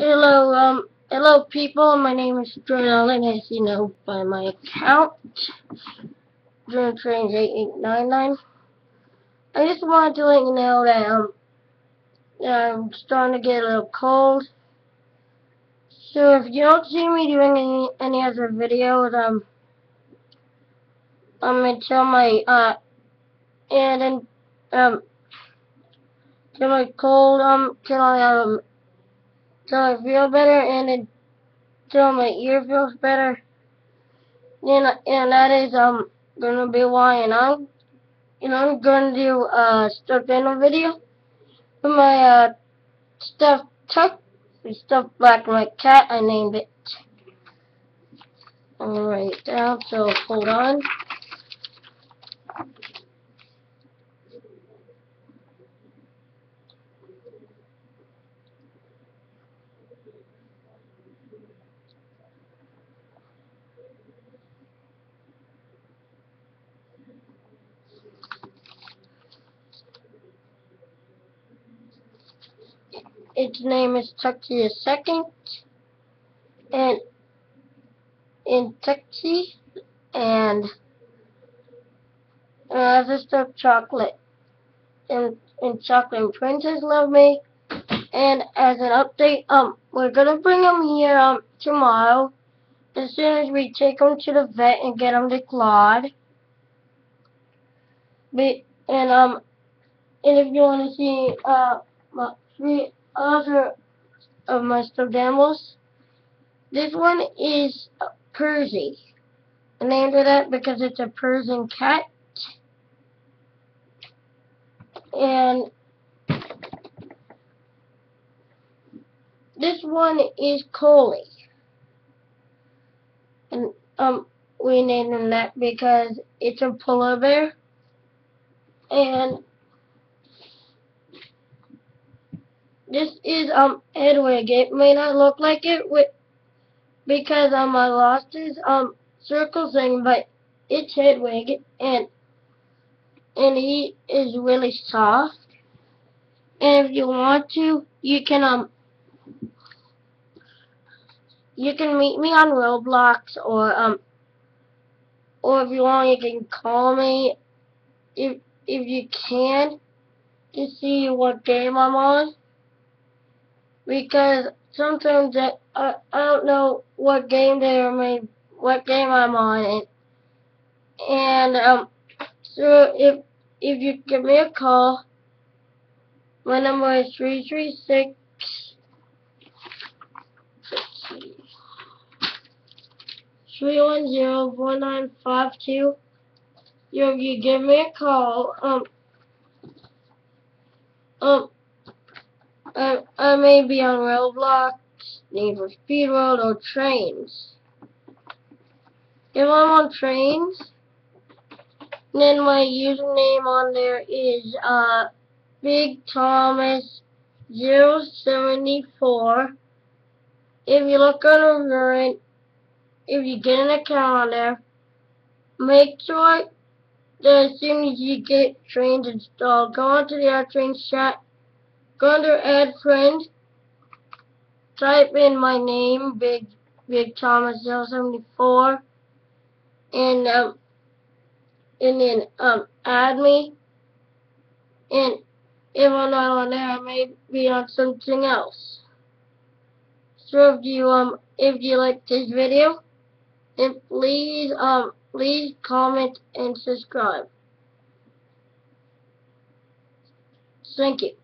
Hello people, my name is Jordan Allen, as you know by my account, Jordan Trains 8899. I just wanted to let you know that I'm starting to get a little cold. So if you don't see me doing any other videos, until um, till my cold, till I feel better, and until my ear feels better, and that is, gonna be why, I'm gonna do a stuffed animal video with my, stuffed Chuck, stuffed black and white cat, I named it. I'm gonna write it down, so hold on. Its name is Tuxie II, and in Tuxie, and as a stuffed chocolate, and Chocolate Princess Love Me. And as an update, we're gonna bring him here, tomorrow, as soon as we take him to the vet and get him declawed. And if you want to see, my 3 other of my stuffed animals, this one is Percy. I named it that because it's a Persian cat. And this one is Coley. And we named him that because it's a polar bear. And this is Hedwig. It may not look like it because I lost his circle thing, but it's Hedwig, and he is really soft. And if you want to, you can meet me on Roblox, or if you want, you can call me if you can, to see what game I'm on, because sometimes I don't know what game what game I'm on, and so if you give me a call, my number is 336. Let's see. 310-4952. If you give me a call, I may be on Roblox, Need for Speed World, or Trains. If I'm on Trains, then my username on there is Big Thomas 074. If you look on Current, if you get an account on there, make sure that as soon as you get Trains installed, go onto the Trains chat, go under Add Friend, type in my name, Big Thomas 074, and then add me. And if I'm not on there, I may be on something else. So if you like this video, then please comment and subscribe. Thank you.